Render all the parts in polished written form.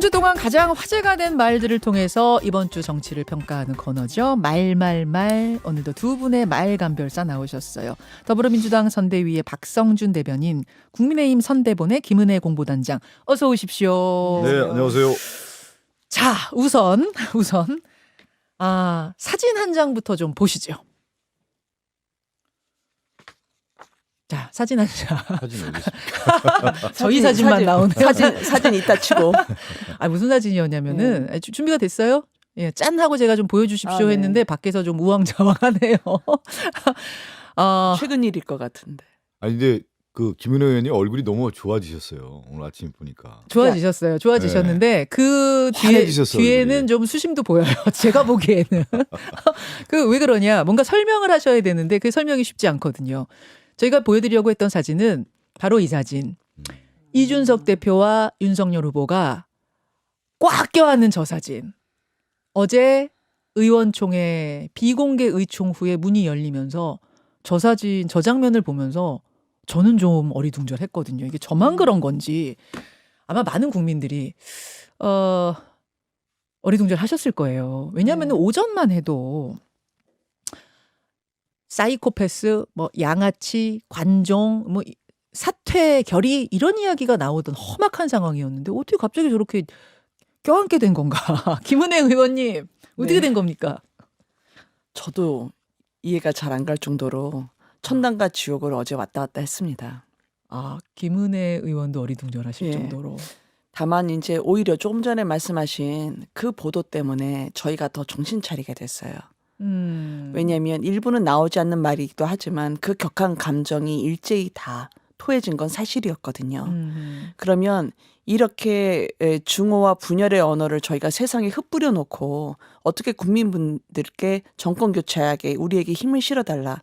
주 동안 가장 화제가 된 말들을 통해서 이번 주 정치를 평가하는 코너죠. 말말말. 오늘도 두 분의 말감별사 나오셨어요. 더불어민주당 선대위의 박성준 대변인, 국민의힘 선대본의 김은혜 공보단장. 어서 오십시오. 네, 안녕하세요. 자, 우선 사진 한 장부터 좀 보시죠. 자, 사진 한 장. 사진 어디 있습니까? 저희 사진만 나오네요. 사진 이따 치고. 무슨 사진이었냐면은 준비가 됐어요? 예, 짠 하고 제가 좀 보여주십시오 네. 했는데 밖에서 좀 우왕좌왕하네요. 최근 일일 것 같은데. 아니 근데 그 김은혜 의원이 얼굴이 너무 좋아지셨어요. 오늘 아침 보니까. 좋아지셨어요. 좋아지셨는데 그 환해지셨어요, 뒤에는 얼굴이. 좀 수심도 보여요. 제가 보기에는. 그 왜 그러냐? 뭔가 설명을 하셔야 되는데 그 설명이 쉽지 않거든요. 저희가 보여드리려고 했던 사진은 바로 이 사진. 이준석 대표와 윤석열 후보가 꽉 껴안는 저 사진. 어제 의원총회 비공개 의총 후에 문이 열리면서 저 사진, 저 장면을 보면서 저는 좀 어리둥절했거든요. 이게 저만 그런 건지 아마 많은 국민들이 어리둥절 하셨을 거예요. 왜냐하면 오전만 해도 사이코패스, 뭐 양아치, 관종, 뭐 사퇴, 결의 이런 이야기가 나오던 험악한 상황이었는데 어떻게 갑자기 저렇게 껴안게 된 건가? 김은혜 의원님 어떻게 네. 된 겁니까? 저도 이해가 잘 안 갈 정도로 천당과 지옥을 어제 왔다 갔다 했습니다. 김은혜 의원도 어리둥절하실 예. 정도로. 다만 이제 오히려 조금 전에 말씀하신 그 보도 때문에 저희가 더 정신 차리게 됐어요. 왜냐하면 일부는 나오지 않는 말이기도 하지만 그 격한 감정이 일제히 다 토해진 건 사실이었거든요. 그러면 이렇게 중호와 분열의 언어를 저희가 세상에 흩뿌려 놓고 어떻게 국민분들께 정권 교체하게 우리에게 힘을 실어달라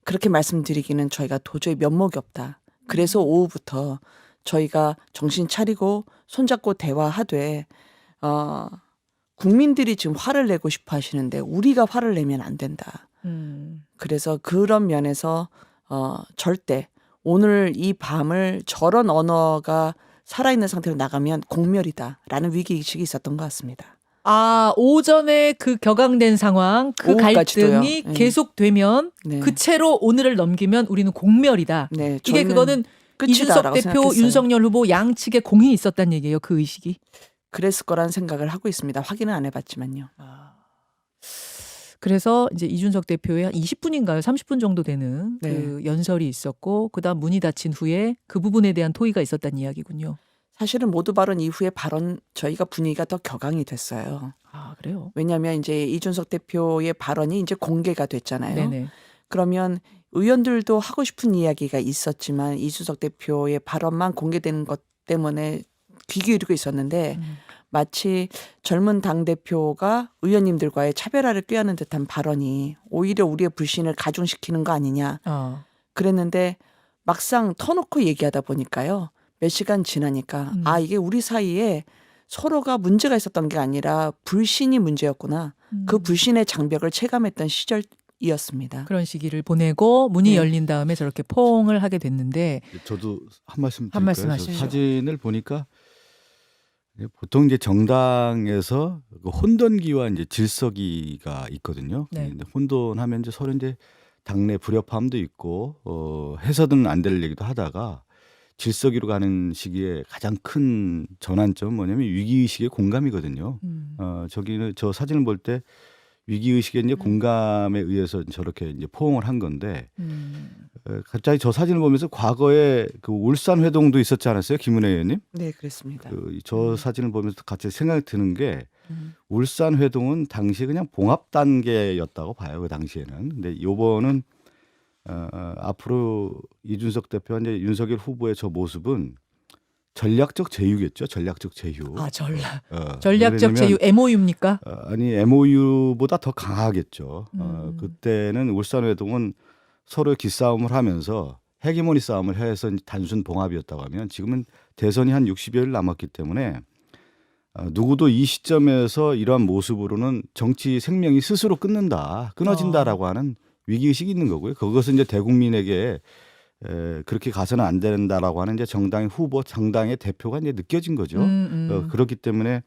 그렇게 말씀드리기는 저희가 도저히 면목이 없다. 그래서 오후부터 저희가 정신 차리고 손잡고 대화하되 국민들이 지금 화를 내고 싶어 하시는데 우리가 화를 내면 안 된다. 그래서 그런 면에서 절대 오늘 이 밤을 저런 언어가 살아있는 상태로 나가면 공멸이다라는 위기의식이 있었던 것 같습니다. 오전에 그 격앙된 상황, 그 오후까지도요. 갈등이 네. 계속되면 네. 그 채로 오늘을 넘기면 우리는 공멸이다. 네, 이게 저희는 그거는 이준석 끝이다라고 대표, 생각했어요. 윤석열 후보 양측에 공이 있었다는 얘기예요. 그 의식이. 그랬을 거라는 생각을 하고 있습니다. 확인은 안 해봤지만요. 그래서 이제 이준석 대표의 한 20분인가요? 30분 정도 되는 네. 그 연설이 있었고 그다음 문이 닫힌 후에 그 부분에 대한 토의가 있었다는 이야기군요. 사실은 모두 발언 이후에 저희가 분위기가 더 격앙이 됐어요. 그래요? 왜냐하면 이제 이준석 대표의 발언이 이제 공개가 됐잖아요. 네네. 그러면 의원들도 하고 싶은 이야기가 있었지만 이준석 대표의 발언만 공개되는 것 때문에 귀 기울이고 있었는데 마치 젊은 당대표가 의원님들과의 차별화를 꾀하는 듯한 발언이 오히려 우리의 불신을 가중시키는 거 아니냐. 그랬는데 막상 터놓고 얘기하다 보니까요. 몇 시간 지나니까 이게 우리 사이에 서로가 문제가 있었던 게 아니라 불신이 문제였구나. 그 불신의 장벽을 체감했던 시절이었습니다. 그런 시기를 보내고 문이 네. 열린 다음에 저렇게 포옹을 하게 됐는데 저도 한 말씀 한 말씀 드릴까요? 하시죠. 사진을 보니까 보통 이제 정당에서 그 혼돈기와 이제 질서기가 있거든요. 네. 근데 혼돈하면 이제 서로 이제 당내 불협화음도 있고 해서는 안 될 얘기도 하다가 질서기로 가는 시기에 가장 큰 전환점은 뭐냐면 위기의식의 공감이거든요. 저 사진을 볼 때 위기의식의 이제 공감에 의해서 저렇게 이제 포옹을 한 건데 갑자기 저 사진을 보면서 과거에 그 울산 회동도 있었지 않았어요? 김은혜 의원님? 네, 그렇습니다. 저 사진을 보면서 갑자기 생각이 드는 게 울산 회동은 당시 그냥 봉합 단계였다고 봐요. 그 당시에는. 근데 요번은 앞으로 이준석 대표와 이제 윤석열 후보의 저 모습은 전략적 제휴겠죠. 전략적 제휴. 전략적 제휴 MOU입니까? 아니 MOU보다 더 강하겠죠. 그때는 울산 회동은 서로 기싸움을 하면서 헤게모니 싸움을 해서 단순 봉합이었다고 하면 지금은 대선이 한 60여일 남았기 때문에 누구도 이 시점에서 이러한 모습으로는 정치 생명이 스스로 끊어진다라고 하는 위기의식이 있는 거고요. 그것은 이제 대국민에게 그렇게 가서는 안 된다라고 하는 이제 정당의 후보, 정당의 대표가 이제 느껴진 거죠. 그렇기 때문에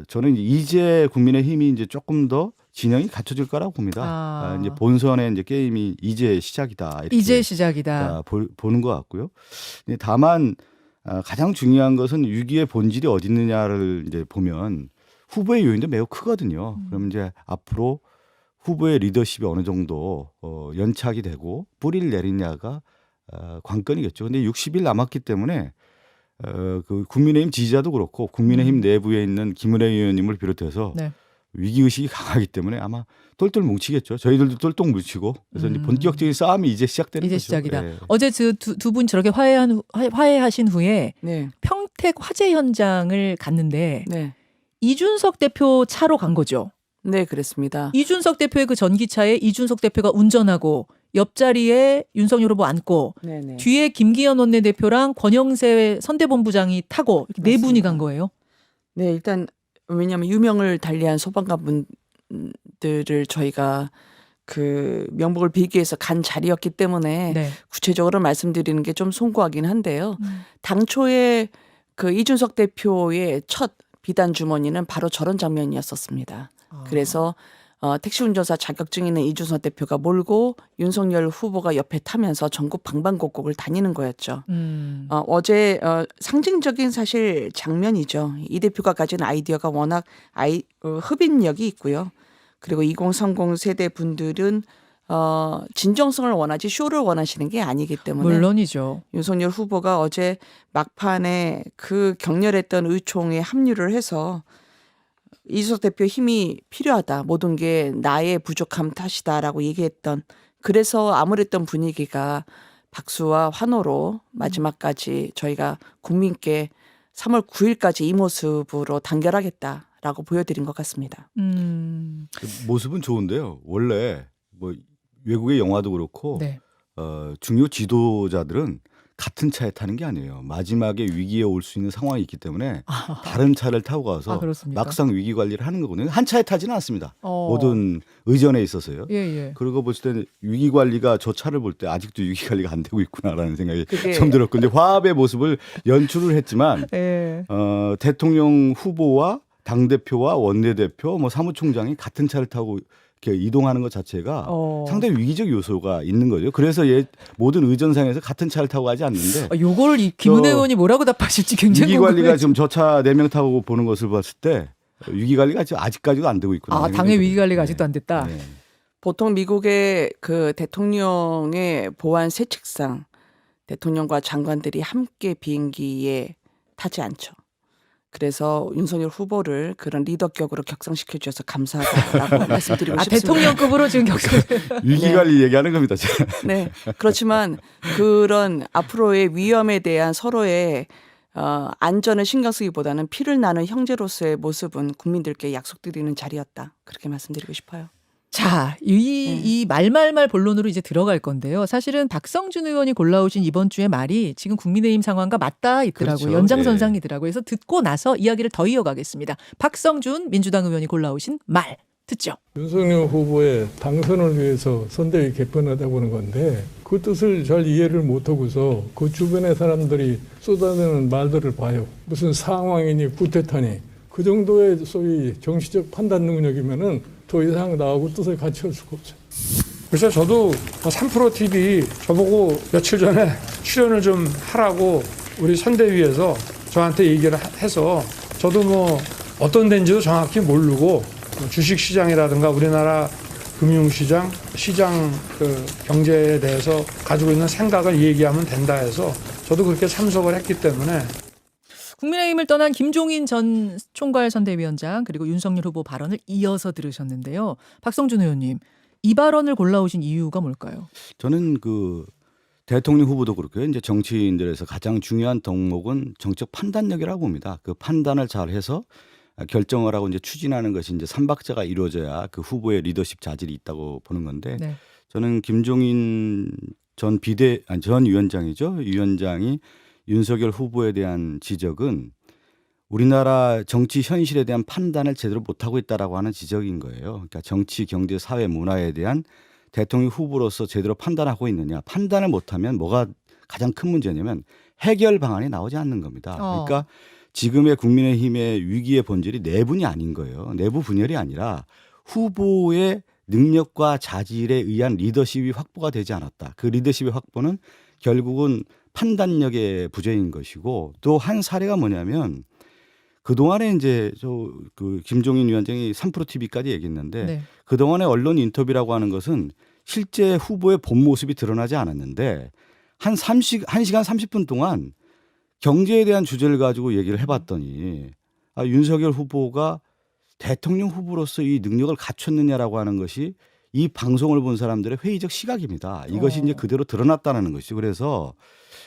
저는 이제 국민의힘이 이제 조금 더 진영이 갖춰질 거라고 봅니다. 이제 본선의 이제 게임이 이제 시작이다. 이렇게 이제 시작이다. 보는 것 같고요. 다만 가장 중요한 것은 위기의 본질이 어디 있느냐를 이제 보면 후보의 요인도 매우 크거든요. 그럼 이제 앞으로 후보의 리더십이 어느 정도 연착이 되고 뿌리를 내리냐가 관건이겠죠. 근데 60일 남았기 때문에 그 국민의힘 지지자도 그렇고 국민의힘 내부에 있는 김은혜 의원님을 비롯해서 네. 위기의식이 강하기 때문에 아마 똘똘 뭉치겠죠. 저희들도 똘똘 뭉치고 그래서 이제 본격적인 싸움이 이제 시작되는 이제 거죠. 시작이다. 예. 어제 두 분 저렇게 화해하신 후에 네. 평택 화재 현장을 갔는데 네. 이준석 대표 차로 간 거죠. 네, 그랬습니다. 이준석 대표의 그 전기차에 이준석 대표가 운전하고 옆자리에 윤석열 후보 앉고 네네. 뒤에 김기현 원내대표랑 권영세 선대본부장이 타고 이렇게 네 분이 간 거예요. 네, 일단 왜냐하면 유명을 달리한 소방관 분들을 저희가 그 명복을 빌기 위해서 간 자리였기 때문에 네. 구체적으로 말씀드리는 게 좀 송구하긴 한데요. 당초에 그 이준석 대표의 첫 비단 주머니는 바로 저런 장면이었었습니다. 그래서 택시 운전사 자격증 있는 이준석 대표가 몰고 윤석열 후보가 옆에 타면서 전국 방방곡곡을 다니는 거였죠. 어제 상징적인 사실 장면이죠. 이 대표가 가진 아이디어가 워낙 흡인력이 있고요. 그리고 2030 세대 분들은 진정성을 원하지 쇼를 원하시는 게 아니기 때문에 물론이죠. 윤석열 후보가 어제 막판에 그 격렬했던 의총에 합류를 해서 이준석 대표 힘이 필요하다. 모든 게 나의 부족함 탓이다라고 얘기했던 그래서 암울했던 분위기가 박수와 환호로 마지막까지 저희가 국민께 3월 9일까지 이 모습으로 단결하겠다라고 보여드린 것 같습니다. 그 모습은 좋은데요. 원래 뭐 외국의 영화도 그렇고 네. 중요 지도자들은 같은 차에 타는 게 아니에요. 마지막에 위기에 올 수 있는 상황이 있기 때문에 다른 차를 타고 가서 그렇습니까? 막상 위기 관리를 하는 거거든요. 한 차에 타지는 않습니다. 어. 모든 의전에 있어서요. 예, 예. 그러고 봤을 때는 위기 관리가 저 차를 볼 때 아직도 위기 관리가 안 되고 있구나라는 생각이 그게- 좀 들었고 이제 화합의 모습을 연출을 했지만 예. 대통령 후보와 당대표와 원내대표 뭐 사무총장이 같은 차를 타고 이렇게 이동하는 것 자체가 상당히 위기적 요소가 있는 거죠. 그래서 모든 의전상에서 같은 차를 타고 가지 않는데 요걸 김은혜 저 의원이 뭐라고 답하실지 굉장히 위기 관리가 궁금해요. 지금 저 차 4명 타고 보는 것을 봤을 때 위기 관리가 아직까지도 안 되고 있구나. 당의 위기 관리가 아직도 안 됐다. 네. 보통 미국의 그 대통령의 보안 세칙상 대통령과 장관들이 함께 비행기에 타지 않죠. 그래서 윤석열 후보를 그런 리더격으로 격상시켜 주셔서 감사하다라고 말씀드리고 싶습니다. 대통령급으로 지금 격상. 위기 네. 관리 얘기하는 겁니다. 제가. 네. 그렇지만 그런 앞으로의 위험에 대한 서로의 안전을 신경 쓰기보다는 피를 나는 형제로서의 모습은 국민들께 약속드리는 자리였다. 그렇게 말씀드리고 싶어요. 자, 이 말말말 본론으로 이제 들어갈 건데요. 사실은 박성준 의원이 골라오신 이번 주의 말이 지금 국민의힘 상황과 맞닿아 있더라고요. 그렇죠. 연장선상이더라고요. 그래서 듣고 나서 이야기를 더 이어가겠습니다. 박성준 민주당 의원이 골라오신 말 듣죠. 윤석열 후보의 당선을 위해서 선대위 개편하다 보는 건데 그 뜻을 잘 이해를 못하고서 그 주변의 사람들이 쏟아내는 말들을 봐요. 무슨 상황이니 구태타니 그 정도의 소위 정치적 판단 능력이면은 더 이상 나하고 뜻을 같이 할 수가 없어요. 그래서 저도 3프로TV 저보고 며칠 전에 출연을 좀 하라고 우리 선대위에서 저한테 얘기를 해서 저도 뭐 어떤 데인지도 정확히 모르고 주식시장이라든가 우리나라 금융시장, 시장 그 경제에 대해서 가지고 있는 생각을 얘기하면 된다 해서 저도 그렇게 참석을 했기 때문에 국민의힘을 떠난 김종인 전 총괄 선대위원장 그리고 윤석열 후보 발언을 이어서 들으셨는데요. 박성준 의원님, 이 발언을 골라오신 이유가 뭘까요? 저는 그 대통령 후보도 그렇고요. 이제 정치인들에서 가장 중요한 덕목은 정책 판단력이라고 봅니다. 그 판단을 잘 해서 결정을 하고 이제 추진하는 것이 이제 삼박자가 이루어져야 그 후보의 리더십 자질이 있다고 보는 건데 네. 저는 김종인 전 위원장이죠. 위원장이 윤석열 후보에 대한 지적은 우리나라 정치 현실에 대한 판단을 제대로 못하고 있다라고 하는 지적인 거예요. 그러니까 정치, 경제, 사회, 문화에 대한 대통령 후보로서 제대로 판단하고 있느냐. 판단을 못하면 뭐가 가장 큰 문제냐면 해결 방안이 나오지 않는 겁니다. 그러니까 지금의 국민의힘의 위기의 본질이 내분이 아닌 거예요. 내부 분열이 아니라 후보의 능력과 자질에 의한 리더십이 확보가 되지 않았다. 그 리더십의 확보는 결국은 판단력의 부재인 것이고 또 한 사례가 뭐냐면 그동안에 이제 그 김종인 위원장이 3프로 TV까지 얘기했는데 네. 그동안의 언론 인터뷰라고 하는 것은 실제 후보의 본 모습이 드러나지 않았는데 한 1시간 30분 동안 경제에 대한 주제를 가지고 얘기를 해봤더니 윤석열 후보가 대통령 후보로서 이 능력을 갖췄느냐라고 하는 것이 이 방송을 본 사람들의 회의적 시각입니다. 이것이 이제 그대로 드러났다는 것이죠. 그래서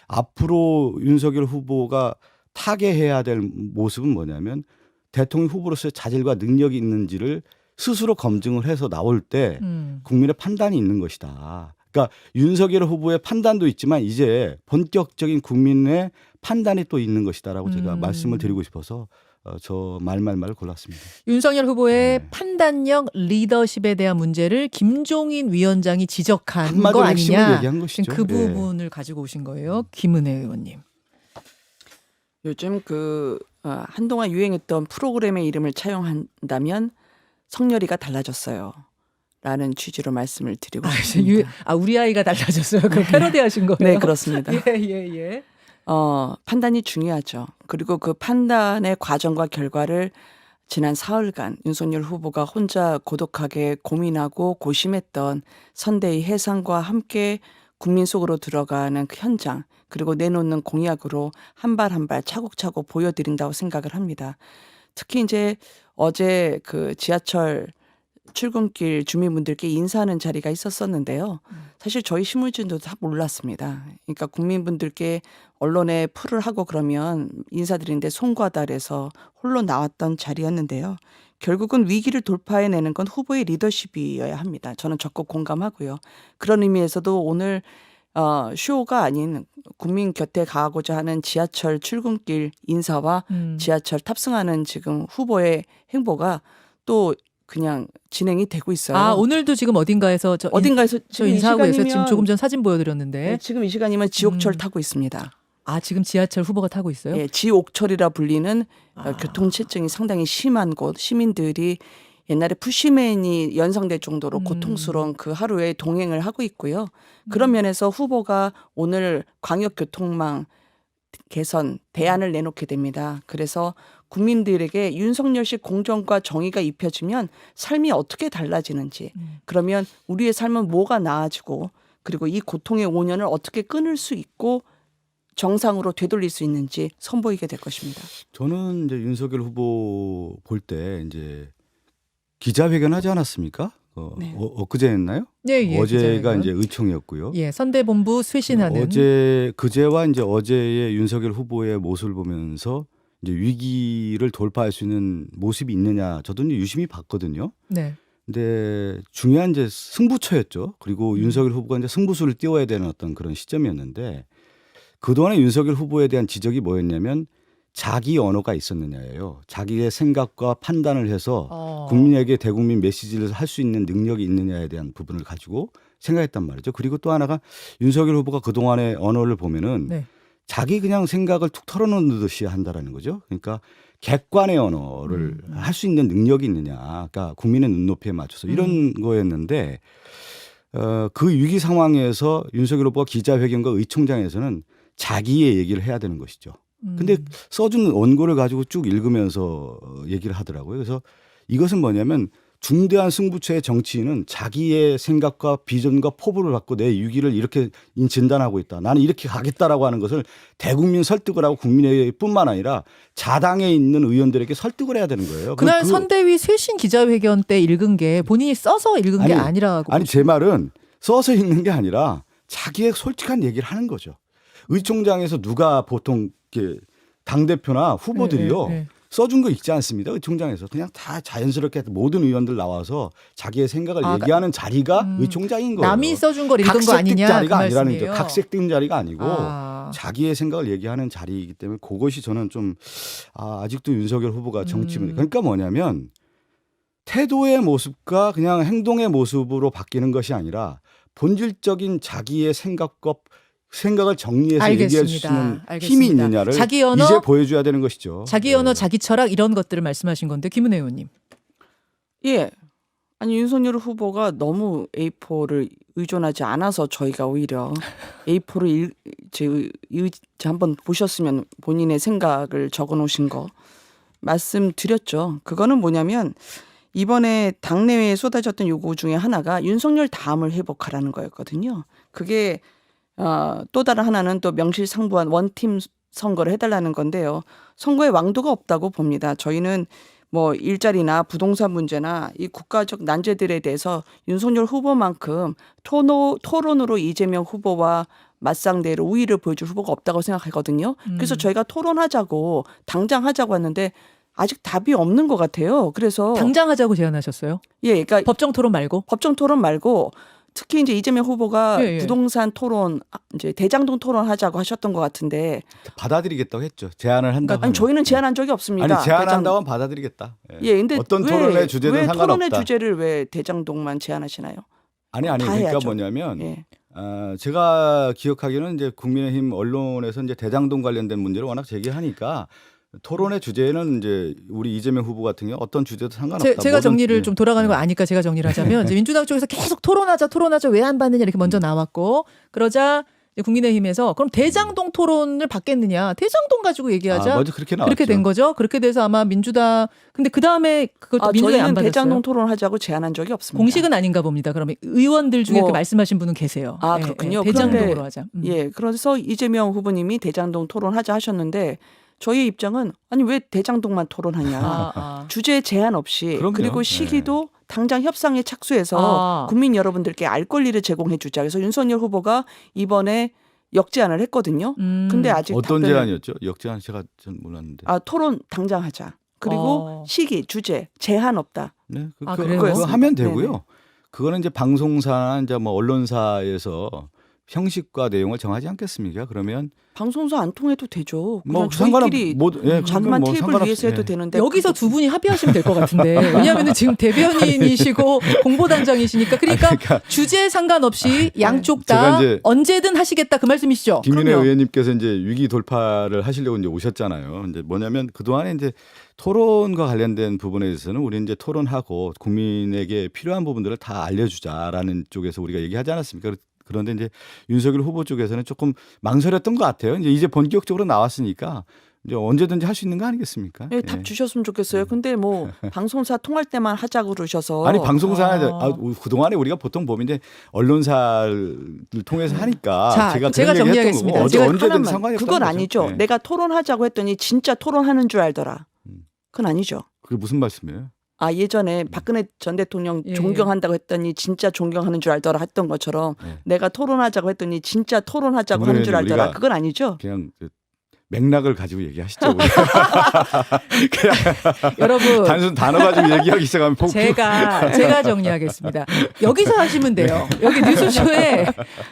앞으로 윤석열 후보가 타개해야 될 모습은 뭐냐면 대통령 후보로서의 자질과 능력이 있는지를 스스로 검증을 해서 나올 때 국민의 판단이 있는 것이다. 그러니까 윤석열 후보의 판단도 있지만 이제 본격적인 국민의 판단이 또 있는 것이다라고 제가 말씀을 드리고 싶어서 저 말을 골랐습니다. 윤석열 후보의 판단력, 리더십에 대한 문제를 김종인 위원장이 지적한 거 한마디로 핵심을 아니냐. 얘기한 것이죠. 그 부분을 가지고 오신 거예요. 김은혜 의원님. 요즘 한동안 유행했던 프로그램의 이름을 차용한다면 성렬이가 달라졌어요. 라는 취지로 말씀을 드리고 싶습니다. 우리 아이가 달라졌어요. 그 패러디하신 거예요. 네, 그렇습니다. 예. 판단이 중요하죠. 그리고 그 판단의 과정과 결과를 지난 사흘간 윤석열 후보가 혼자 고독하게 고민하고 고심했던 선대위 해상과 함께 국민 속으로 들어가는 그 현장 그리고 내놓는 공약으로 한 발 한 발 차곡차곡 보여드린다고 생각을 합니다. 특히 이제 어제 그 지하철 출근길 주민분들께 인사하는 자리가 있었었는데요. 사실 저희 신문진도 다 몰랐습니다. 그러니까 국민분들께 언론에 풀을 하고 그러면 인사드리는데 송과달해서 홀로 나왔던 자리였는데요. 결국은 위기를 돌파해내는 건 후보의 리더십이어야 합니다. 저는 적극 공감하고요. 그런 의미에서도 오늘 쇼가 아닌 국민 곁에 가고자 하는 지하철 출근길 인사와 지하철 탑승하는 지금 후보의 행보가 또 그냥 진행이 되고 있어요. 오늘도 지금 어딘가에서 저 인사하고 있어요. 지금 조금 전 사진 보여드렸는데. 네, 지금 이 시간이면 지옥철 타고 있습니다. 지금 지하철 후보가 타고 있어요? 예, 지옥철이라 불리는 교통체증이 상당히 심한 곳 시민들이 옛날에 푸시맨이 연상될 정도로 고통스러운 그 하루에 동행을 하고 있고요. 그런 면에서 후보가 오늘 광역교통망 개선 대안을 내놓게 됩니다. 그래서 국민들에게 윤석열식 공정과 정의가 입혀지면 삶이 어떻게 달라지는지 그러면 우리의 삶은 뭐가 나아지고 그리고 이 고통의 5년을 어떻게 끊을 수 있고 정상으로 되돌릴 수 있는지 선보이게 될 것입니다. 저는 이제 윤석열 후보 볼 때 이제 기자회견하지 않았습니까? 네. 엊그제 했나요? 네, 어제가 기자회견. 이제 의총이었고요. 예, 선대본부 쇄신하는. 그제와 이제 어제의 윤석열 후보의 모습을 보면서 이제 위기를 돌파할 수 있는 모습이 있느냐 저도 이제 유심히 봤거든요. 네. 근데 중요한 이제 승부처였죠. 그리고 윤석열 후보가 이제 승부수를 띄워야 되는 어떤 그런 시점이었는데 그동안에 윤석열 후보에 대한 지적이 뭐였냐면 자기 언어가 있었느냐예요. 자기의 생각과 판단을 해서 국민에게 대국민 메시지를 할 수 있는 능력이 있느냐에 대한 부분을 가지고 생각했단 말이죠. 그리고 또 하나가 윤석열 후보가 그동안의 언어를 보면은 네. 자기 그냥 생각을 툭 털어놓듯이 한다라는 거죠. 그러니까 객관의 언어를 할 수 있는 능력이 있느냐. 그러니까 국민의 눈높이에 맞춰서 이런 거였는데 그 위기 상황에서 윤석열 후보가 기자회견과 의총장에서는 자기의 얘기를 해야 되는 것이죠. 근데 써준 원고를 가지고 쭉 읽으면서 얘기를 하더라고요. 그래서 이것은 뭐냐면 중대한 승부처의 정치인은 자기의 생각과 비전과 포부를 갖고 내 위기를 이렇게 진단하고 있다. 나는 이렇게 가겠다라고 하는 것을 대국민 설득을 하고 국민의뿐만 아니라 자당에 있는 의원들에게 설득을 해야 되는 거예요. 그날 선대위 쇄신 기자회견 때 읽은 게 본인이 써서 읽은 게 아니라고. 아니 제 말은 써서 읽는 게 아니라 자기의 솔직한 얘기를 하는 거죠. 의총장에서 누가 보통 당대표나 후보들이요. 네. 써준 거 읽지 않습니다. 의총장에서 그냥 다 자연스럽게 모든 의원들 나와서 자기의 생각을 얘기하는 자리가 의총장인 거예요. 남이 써준 걸 읽은 거 아니냐 자리가 그 아니라는 말씀이에요. 거죠. 각색된 자리가 아니고 자기의 생각을 얘기하는 자리이기 때문에 그것이 저는 좀 아직도 윤석열 후보가 정치면 그러니까 뭐냐면 태도의 모습과 그냥 행동의 모습으로 바뀌는 것이 아니라 본질적인 자기의 생각을 정리해서 얘기할 수 있는 알겠습니다. 힘이 있느냐를 자기 언어, 이제 보여줘야 되는 것이죠. 자기 언어, 자기 철학 이런 것들을 말씀하신 건데 김은혜 의원님. 예. 아니 윤석열 후보가 너무 A4를 의존하지 않아서 저희가 오히려 A4를 한번 보셨으면 본인의 생각을 적어놓으신 거 말씀드렸죠. 그거는 뭐냐면 이번에 당내외에 쏟아졌던 요구 중에 하나가 윤석열 다음을 회복하라는 거였거든요. 그게 또 다른 하나는 또 명실상부한 원팀 선거를 해달라는 건데요. 선거에 왕도가 없다고 봅니다. 저희는 뭐 일자리나 부동산 문제나 이 국가적 난제들에 대해서 윤석열 후보만큼 토론으로 이재명 후보와 맞상대로 우위를 보여줄 후보가 없다고 생각하거든요. 그래서 저희가 토론하자고 당장 하자고 했는데 아직 답이 없는 것 같아요. 그래서 당장 하자고 제안하셨어요? 예, 그러니까 법정 토론 말고? 법정 토론 말고 특히 이제 이재명 후보가 예. 부동산 토론 이제 대장동 토론 하자고 하셨던 것 같은데 받아들이겠다고 했죠. 제안을 한다고. 아니 저희는 제안한 적이 없습니다. 아니 제안한다고 하면 받아들이겠다. 예, 근데 어떤 왜, 토론의 주제든 왜 상관없다. 토론의 주제를 왜 대장동만 제안하시나요? 아니 다 그러니까 해야죠. 뭐냐면 예. 제가 기억하기로는 이제 국민의힘 언론에서 이제 대장동 관련된 문제를 워낙 제기하니까 토론의 주제는 이제 우리 이재명 후보 같은 경우 어떤 주제도 상관없다. 제가 정리를 뭐든, 좀 돌아가는 거 아니까 제가 정리를 하자면 이제 민주당 쪽에서 계속 토론하자 왜 안 받느냐 이렇게 먼저 나왔고 그러자 이제 국민의힘에서 그럼 대장동 토론을 받겠느냐 대장동 가지고 얘기하자 먼저 그렇게 나왔죠. 그렇게 된 거죠. 그렇게 돼서 아마 민주당 근데 그 다음에 그것도 민주당이 안 저희는 받았어요. 대장동 토론하자고 제안한 적이 없습니다. 공식은 아닌가 봅니다. 그러면 의원들 중에 뭐- 이렇게 말씀하신 분은 계세요. 아, 예, 그렇군요. 예, 대장동으로 그런데- 하자. 예, 그래서 이재명 후보님이 대장동 토론하자 하셨는데 저희의 입장은 아니 왜 대장동만 토론하냐. 주제 제한 없이 그럼요. 그리고 시기도 당장 협상에 착수해서 국민 여러분들께 알 권리를 제공해 주자. 그래서 윤석열 후보가 이번에 역제안을 했거든요. 근데 아직 어떤 답변을- 제안이었죠? 역제안 제가 전 몰랐는데. 토론 당장 하자. 그리고 시기, 주제, 제한 없다. 네, 그래요? 그거 하면 되고요. 네네. 그거는 이제 방송사나 이제 뭐 언론사에서 형식과 내용을 정하지 않겠습니까? 그러면 방송사 안 통해도 되죠. 뭐 그냥 저희끼리 자기만 뭐 테이블 위에서 해도 예. 되는데 여기서 두 분이 합의하시면 될 것 같은데 왜냐하면 지금 대변인이시고 공보단장이시니까 그러니까 주제 상관없이 양쪽 다 제가 이제 언제든 하시겠다 그 말씀이시죠? 김민혜 그럼요. 의원님께서 이제 위기 돌파를 하시려고 이제 오셨잖아요. 이제 뭐냐면 그 동안에 이제 토론과 관련된 부분에 대해서는 우리 이제 토론하고 국민에게 필요한 부분들을 다 알려주자라는 쪽에서 우리가 얘기하지 않았습니까? 그런데 이제 윤석열 후보 쪽에서는 조금 망설였던 것 같아요. 이제 본격적으로 나왔으니까 이제 언제든지 할 수 있는 거 아니겠습니까? 예, 답 주셨으면 좋겠어요. 근데 뭐 방송사 통할 때만 하자고 그러셔서 아니 방송사 그동안에 우리가 보통 보면 언론사를 통해서 하니까 자, 제가 제가 그런 얘기 했던 정리하겠습니다. 거고 제가 언제든 하나만, 상관이 없다는 그건 거죠. 아니죠. 네. 내가 토론하자고 했더니 진짜 토론하는 줄 알더라. 그건 아니죠. 그게 무슨 말씀이에요? 예전에 박근혜 전 대통령 예. 존경한다고 했더니 진짜 존경하는 줄 알더라 했던 것처럼 내가 토론하자고 했더니 진짜 토론하자고 하는 줄 알더라. 우리가 그건 아니죠. 그냥 맥락을 가지고 얘기하시죠. 우리. 여러분 단순 단어 가지고 얘기하기 시작하면 폭. 제가 정리하겠습니다. 여기서 하시면 돼요. 여기 뉴스쇼에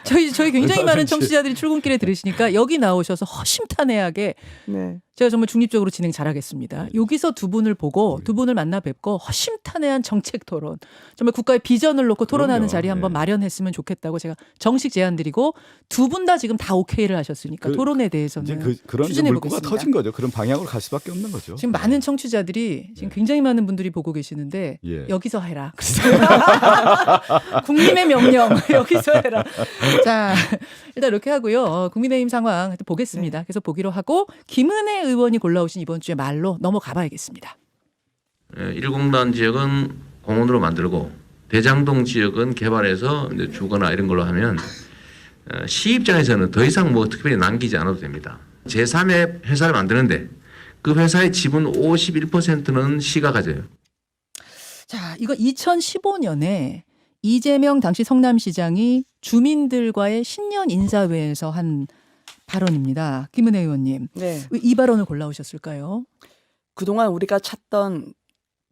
저희 굉장히 많은 청취자들이 출근길에 들으시니까 여기 나오셔서 허심탄회하게 네. 제가 정말 중립적으로 진행 잘하겠습니다. 여기서 두 분을 보고 두 분을 만나 뵙고 허심탄회한 정책 토론, 정말 국가의 비전을 놓고 토론하는 그럼요. 자리 한번 네. 마련했으면 좋겠다고 제가 정식 제안드리고 두 분 다 지금 다 오케이를 하셨으니까 토론에 대해서는 이제 그런 추진해 물꼬가 보겠습니다. 터진 거죠. 그런 방향으로 갈 수밖에 없는 거죠. 지금 많은 청취자들이 지금 굉장히 많은 분들이 보고 계시는데 예. 여기서 해라. 국민의 명령 여기서 해라. 자 일단 이렇게 하고요. 국민의힘 상황 보겠습니다. 계속 보기로 하고 김은혜 의원이 골라오신 이번 주에 말로 넘어가 봐야겠습니다. 1공단 지역은 공원으로 만들고 대장동 지역은 개발해서 이제 주거나 이런 걸로 하면 시 입장에서는 더 이상 뭐 특별히 남기지 않아도 됩니다. 제3의 회사를 만드는데 그 회사의 지분 51%는 시가 가져요. 자, 이거 2015년에 이재명 당시 성남시장이 주민들과의 신년 인사회에서 한 발언입니다. 김은혜 의원님. 네. 왜 이 발언을 골라오셨을까요? 그동안 우리가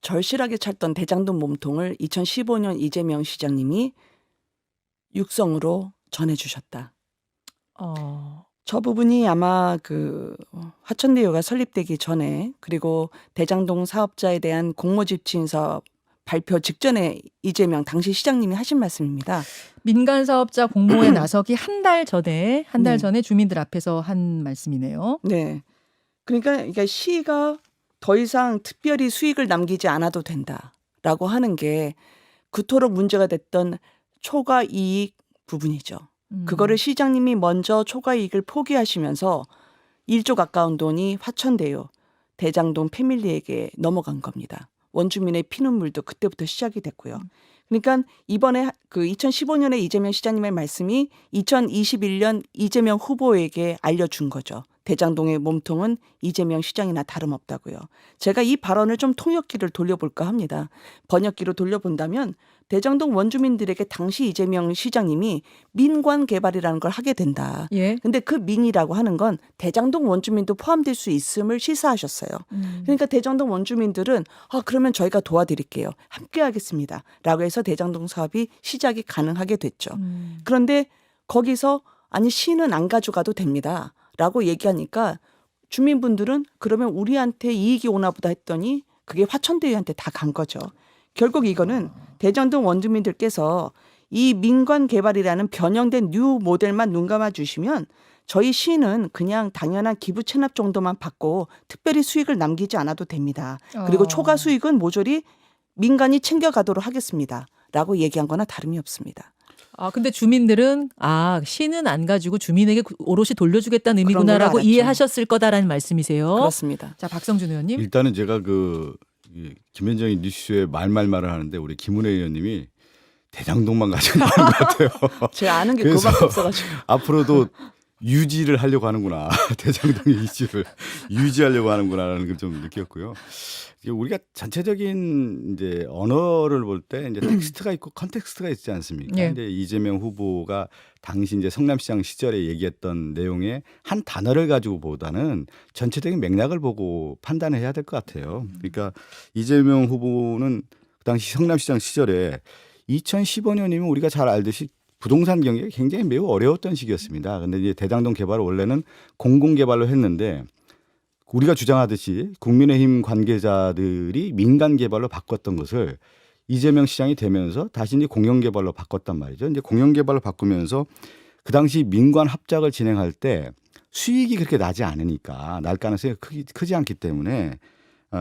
절실하게 찾던 대장동 몸통을 2015년 이재명 시장님이 육성으로 전해주셨다. 저 부분이 아마 그 화천대유가 설립되기 전에 그리고 대장동 사업자에 대한 공모집진 사업 발표 직전에 이재명 당시 시장님이 하신 말씀입니다. 민간 사업자 공모에 나서기 한 달 전에 네. 주민들 앞에서 한 말씀이네요. 네. 그러니까 시가 더 이상 특별히 수익을 남기지 않아도 된다라고 하는 게 그토록 문제가 됐던 초과 이익 부분이죠. 그거를 시장님이 먼저 초과 이익을 포기하시면서 1조 가까운 돈이 화천대유 대장동 패밀리에게 넘어간 겁니다. 원주민의 피눈물도 그때부터 시작이 됐고요. 그러니까 이번에 그 2015년에 이재명 시장님의 말씀이 2021년 이재명 후보에게 알려준 거죠. 대장동의 몸통은 이재명 시장이나 다름없다고요. 제가 이 발언을 좀 통역기를 돌려볼까 합니다. 번역기로 돌려본다면 대장동 원주민들에게 당시 이재명 시장님이 민관 개발이라는 걸 하게 된다. 예. 근데 그 민이라고 하는 건 대장동 원주민도 포함될 수 있음을 시사하셨어요. 그러니까 대장동 원주민들은 그러면 저희가 도와드릴게요. 함께 하겠습니다. 라고 해서 대장동 사업이 시작이 가능하게 됐죠. 그런데 거기서 아니 시는 안 가져가도 됩니다. 라고 얘기하니까 주민분들은 그러면 우리한테 이익이 오나 보다 했더니 그게 화천대유한테 다 간 거죠. 결국 이거는 대장동 원주민들께서 이 민관 개발이라는 변형된 뉴 모델만 눈 감아 주시면 저희 시는 그냥 당연한 기부 체납 정도만 받고 특별히 수익을 남기지 않아도 됩니다. 그리고 초과 수익은 모조리 민간이 챙겨가도록 하겠습니다. 라고 얘기한 거나 다름이 없습니다. 근데 주민들은 시는 안 가지고 주민에게 오롯이 돌려주겠다는 의미구나라고 알았죠. 이해하셨을 거다라는 말씀이세요. 그렇습니다. 자, 박성준 의원님. 일단은 제가 김현정이 뉴스에 말을 하는데 우리 김은혜 의원님이 대장동만 가지고 있는 것 같아요. 제가 아는 게 그래서 그거밖에 없어가지고. 앞으로도 유지를 하려고 하는구나. 대장동의 이슈를 유지하려고 하는구나라는 걸 좀 느꼈고요. 우리가 전체적인 이제 언어를 볼 때 이제 텍스트가 있고 컨텍스트가 있지 않습니까? 예. 근데 이재명 후보가 당시 이제 성남시장 시절에 얘기했던 내용의 한 단어를 가지고 보다는 전체적인 맥락을 보고 판단을 해야 될 것 같아요. 그러니까 이재명 후보는 그 당시 성남시장 시절에 2015년이면 우리가 잘 알듯이 부동산 경기가 굉장히 매우 어려웠던 시기였습니다. 근데 이제 대장동 개발을 원래는 공공개발로 했는데 우리가 주장하듯이 국민의힘 관계자들이 민간 개발로 바꿨던 것을 이재명 시장이 되면서 다시 이제 공영 개발로 바꿨단 말이죠. 이제 공영 개발로 바꾸면서 그 당시 민관 합작을 진행할 때 수익이 그렇게 나지 않으니까 날 가능성이 크지 않기 때문에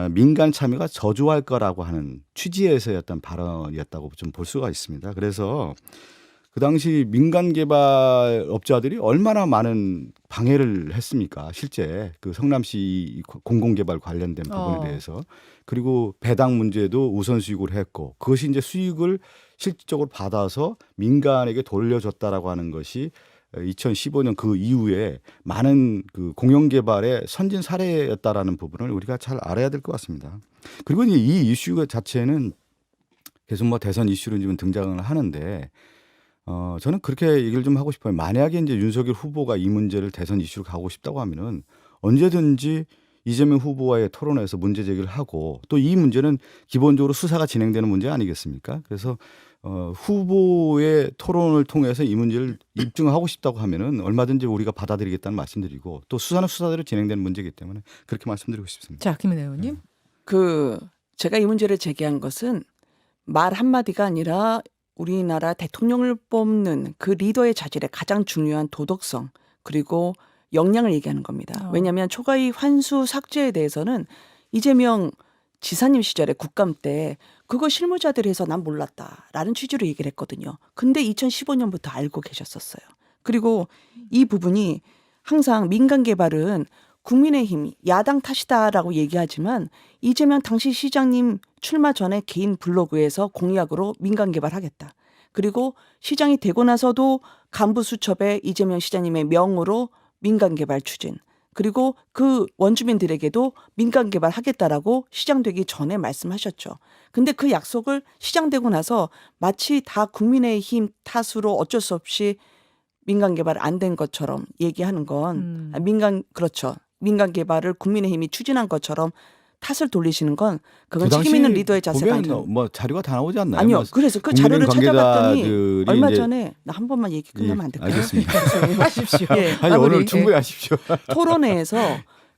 민간 참여가 저조할 거라고 하는 취지에서였던 발언이었다고 좀 볼 수가 있습니다. 그래서 그 당시 민간 개발 업자들이 얼마나 많은 방해를 했습니까? 실제 그 성남시 공공개발 관련된 부분에 대해서. 그리고 배당 문제도 우선수익을 했고 그것이 이제 수익을 실질적으로 받아서 민간에게 돌려줬다라고 하는 것이 2015년 그 이후에 많은 그 공영개발의 선진 사례였다라는 부분을 우리가 잘 알아야 될 것 같습니다. 그리고 이 이슈 자체는 계속 뭐 대선 이슈로 지금 등장을 하는데 저는 그렇게 얘기를 좀 하고 싶어요. 만약에 이제 윤석열 후보가 이 문제를 대선 이슈로 가고 싶다고 하면은 언제든지 이재명 후보와의 토론에서 문제 제기를 하고 또 이 문제는 기본적으로 수사가 진행되는 문제 아니겠습니까? 그래서 후보의 토론을 통해서 이 문제를 입증하고 싶다고 하면은 얼마든지 우리가 받아들이겠다는 말씀드리고 또 수사는 수사대로 진행되는 문제이기 때문에 그렇게 말씀드리고 싶습니다. 자, 김은혜 의원님. 제가 이 문제를 제기한 것은 말 한마디가 아니라 우리나라 대통령을 뽑는 그 리더의 자질의 가장 중요한 도덕성 그리고 역량을 얘기하는 겁니다. 왜냐하면 초과이익 환수 삭제에 대해서는 이재명 지사님 시절에 국감 때 그거 실무자들이 해서 난 몰랐다라는 취지로 얘기를 했거든요. 근데 2015년부터 알고 계셨었어요. 그리고 이 부분이 항상 민간 개발은 국민의힘 야당 탓이다라고 얘기하지만 이재명 당시 시장님 출마 전에 개인 블로그에서 공약으로 민간 개발하겠다. 그리고 시장이 되고 나서도 간부 수첩에 이재명 시장님의 명으로 민간 개발 추진. 그리고 그 원주민들에게도 민간 개발하겠다라고 시장 되기 전에 말씀하셨죠. 근데 그 약속을 시장 되고 나서 마치 다 국민의힘 탓으로 어쩔 수 없이 민간 개발 안 된 것처럼 얘기하는 건 그렇죠. 민간 개발을 국민의힘이 추진한 것처럼 탓을 돌리시는 건 그건 책임 있는 리더의 자세가 아니에요. 뭐 자료가 다 나오지 않나요? 아니요. 그래서 그 자료를 찾아봤더니 얼마 이제 전에 나 한 번만 얘기 끝나면 안 될까요? 알겠습니다. 하십시오. 예. 아니 오늘 충분히 하십시오. 토론회에서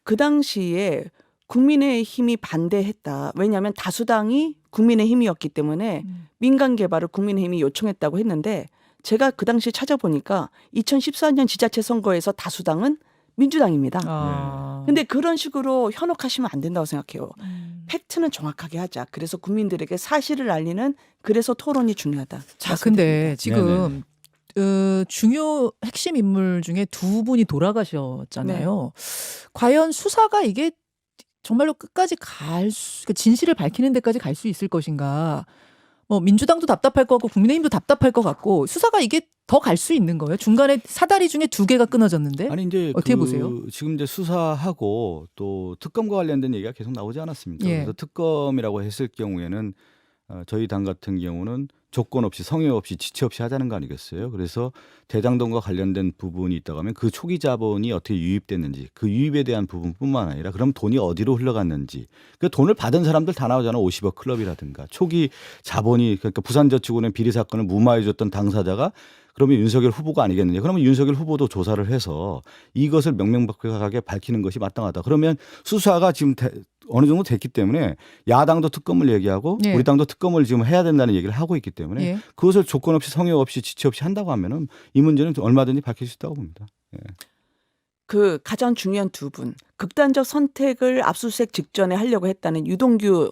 그 당시에 국민의힘이 반대했다. 왜냐하면 다수당이 국민의힘이었기 때문에 민간 개발을 국민의힘이 요청했다고 했는데 제가 그 당시 찾아보니까 2014년 지자체 선거에서 다수당은 민주당입니다. 아. 근데 그런 식으로 현혹하시면 안 된다고 생각해요. 팩트는 정확하게 하자. 그래서 국민들에게 사실을 알리는 그래서 토론이 중요하다. 자, 근데 지금 중요 핵심 인물 중에 두 분이 돌아가셨잖아요. 과연 수사가 이게 정말로 끝까지 진실을 밝히는 데까지 갈 수 있을 것인가? 뭐 민주당도 답답할 것 같고 국민의힘도 답답할 것 같고 수사가 이게 더 갈 수 있는 거예요? 중간에 사다리 중에 두 개가 끊어졌는데 아니 이제 어떻게 보세요? 지금 이제 수사하고 또 특검과 관련된 얘기가 계속 나오지 않았습니까? 예. 그래서 특검이라고 했을 경우에는 저희 당 같은 경우는 조건 없이 성의 없이 지체 없이 하자는 거 아니겠어요? 그래서 대장동과 관련된 부분이 있다고 하면 그 초기 자본이 어떻게 유입됐는지 그 유입에 대한 부분뿐만 아니라 그럼 돈이 어디로 흘러갔는지 그 돈을 받은 사람들 다 나오잖아. 50억 클럽이라든가 초기 자본이 그러니까 부산저축은행 비리 사건을 무마해 줬던 당사자가 그러면 윤석열 후보가 아니겠느냐. 그러면 윤석열 후보도 조사를 해서 이것을 명명백백하게 밝히는 것이 마땅하다. 그러면 수사가 지금 어느 정도 됐기 때문에 야당도 특검을 얘기하고 예. 우리 당도 특검을 지금 해야 된다는 얘기를 하고 있기 때문에 예. 그것을 조건 없이 성의 없이 지체 없이 한다고 하면은 이 문제는 얼마든지 밝힐 수 있다고 봅니다. 예. 그 가장 중요한 두 분. 극단적 선택을 압수수색 직전에 하려고 했다는 유동규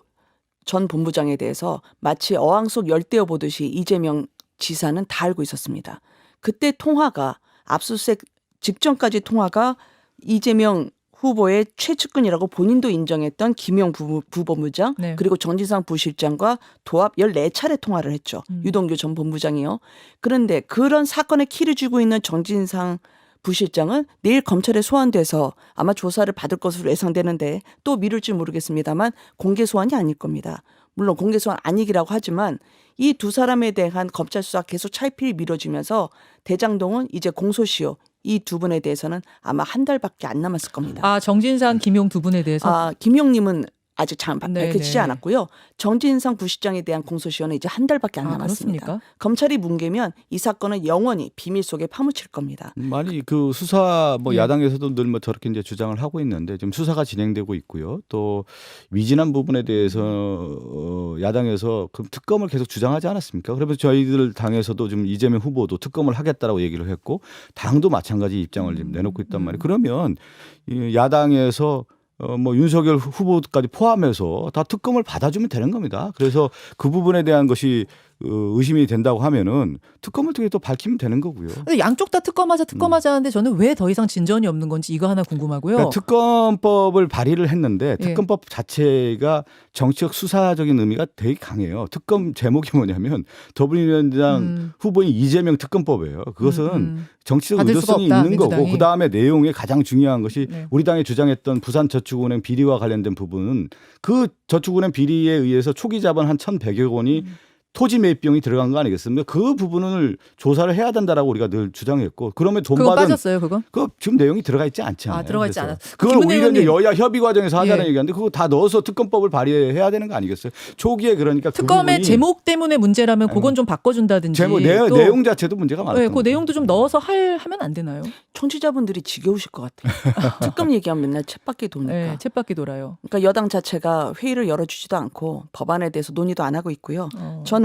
전 본부장에 대해서 마치 어항 속 열대어 보듯이 이재명 지사는 다 알고 있었습니다. 그때 통화가 압수수색 직전까지 통화가 이재명 후보의 최측근이라고 본인도 인정했던 김용 부본부장 네. 그리고 정진상 부실장과 도합 14차례 통화를 했죠. 유동규 전 본부장이요. 그런데 그런 사건의 키를 쥐고 있는 정진상 부실장은 내일 검찰에 소환돼서 아마 조사를 받을 것으로 예상되는데 또 미룰지 모르겠습니다만 공개 소환이 아닐 겁니다. 물론 공개 소환 아니기라고 하지만 이 두 사람에 대한 검찰 수사 계속 차일피일 미뤄지면서 대장동은 이제 공소시효 이 두 분에 대해서는 아마 한 달밖에 안 남았을 겁니다. 아, 정진상, 김용 두 분에 대해서 김용님은 아직 잘 네네. 밝혀지지 않았고요. 정진상 부시장에 대한 공소시효는 이제 한 달밖에 안 남았습니다. 그렇습니까? 검찰이 뭉개면 이 사건은 영원히 비밀 속에 파묻힐 겁니다. 많이 그 수사 뭐 예. 야당에서도 늘 뭐 저렇게 이제 주장을 하고 있는데 지금 수사가 진행되고 있고요. 또 위진한 부분에 대해서 야당에서 그 특검을 계속 주장하지 않았습니까? 그래서 저희들 당에서도 지금 이재명 후보도 특검을 하겠다라고 얘기를 했고 당도 마찬가지 입장을 지금 내놓고 있단 말이에요. 그러면 이 야당에서 뭐 윤석열 후보까지 포함해서 다 특검을 받아주면 되는 겁니다. 그래서 그 부분에 대한 것이 의심이 된다고 하면은 특검을 통해 또 밝히면 되는 거고요. 근데 양쪽 다 특검하자 하는데 저는 왜 더 이상 진전이 없는 건지 이거 하나 궁금하고요. 그러니까 특검법을 발의를 했는데 예. 특검법 자체가 정치적 수사적인 의미가 되게 강해요. 특검 제목이 뭐냐면 더불어민주당 후보인 이재명 특검법이에요. 그것은 정치적 받을 수가 의도성이 없다, 있는 민주당이. 거고 그다음에 내용에 가장 중요한 것이 네. 우리 당이 주장했던 부산저축은행 비리와 관련된 부분은 그 저축은행 비리에 의해서 초기 자본 한 1,100여 원이 토지 매입 비용이 들어간 거 아니겠습니까? 그 부분을 조사를 해야 된다라고 우리가 늘 주장했고 그러면 돈 그거 받은 빠졌어요, 그건? 그 지금 내용이 들어가 있지 않잖아요. 아, 들어가 있지 그래서 않았- 그걸 김은혜 오히려 이제 의원님. 여야 협의 과정에서 하자는 예. 얘기인데 그거 다 넣어서 특검법을 발의해야 되는 거 아니겠어요? 초기에 그러니까 그 특검의 부분이 제목 때문에 문제라면 그건 좀 바꿔준다든지. 제목 또 내용 자체도 문제가 많아요. 네, 그 내용도 좀 넣어서 하면 안 되나요? 청취자분들이 지겨우실 것 같아요. 특검 얘기하면 맨날 챗바퀴 도니까. 네, 챗바퀴 돌아요. 그러니까 여당 자체가 회의를 열어주지도 않고 법안에 대해서 논의도 안 하고 있고요. 저는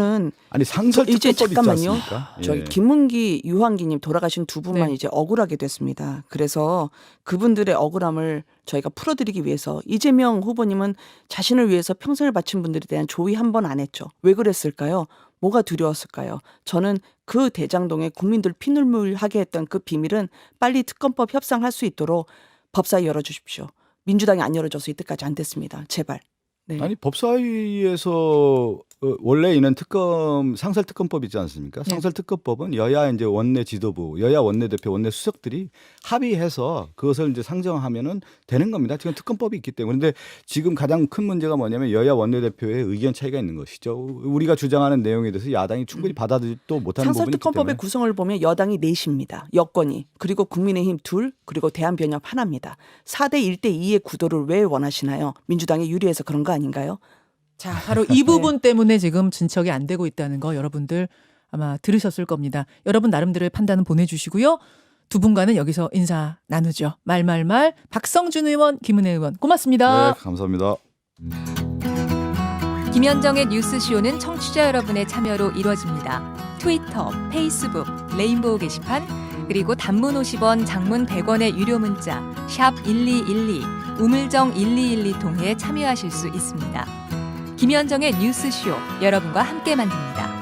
아니 상설 이제 특검법 있지 잠깐만요. 않습니까? 저희 예. 김문기 유한기님 돌아가신 두 분만 네. 이제 억울하게 됐습니다. 그래서 그분들의 억울함을 저희가 풀어드리기 위해서 이재명 후보님은 자신을 위해서 평생을 바친 분들에 대한 조의 한 번 안 했죠. 왜 그랬을까요? 뭐가 두려웠을까요? 저는 그 대장동에 국민들 피눈물하게 했던 그 비밀은 빨리 특검법 협상할 수 있도록 법사위 열어주십시오. 민주당이 안 열어줘서 이때까지 안 됐습니다. 제발. 네. 아니 법사위에서 원래 있는 특검 상설 특검법 있지 않습니까? 네. 상설 특검법은 여야 이제 원내 지도부, 여야 원내대표, 원내 수석들이 합의해서 그것을 이제 상정하면은 되는 겁니다. 지금 특검법이 있기 때문에. 근데 지금 가장 큰 문제가 뭐냐면 여야 원내대표의 의견 차이가 있는 것이죠. 우리가 주장하는 내용에 대해서 야당이 충분히 받아들이지도 못하는 상설 부분이 있기 특검법의 때문에. 구성을 보면 여당이 넷입니다. 여권이. 그리고 국민의힘 둘, 그리고 대한변협 하나입니다. 4대 1대 2의 구도를 왜 원하시나요? 민주당이 유리해서 그런 거 아닌가요? 자, 바로 이 부분 때문에 지금 진척이 안 되고 있다는 거 여러분들 아마 들으셨을 겁니다. 여러분 나름대로의 판단은 보내주시고요. 두 분과는 여기서 인사 나누죠. 말말말 박성준 의원, 김은혜 의원 고맙습니다. 네, 감사합니다. 김현정의 뉴스쇼는 청취자 여러분의 참여로 이루어집니다. 트위터, 페이스북, 레인보우 게시판, 그리고 단문 50원, 장문 100원의 유료 문자 샵 1212, 우물정 1212 통해 참여하실 수 있습니다. 김현정의 뉴스쇼, 여러분과 함께 만듭니다.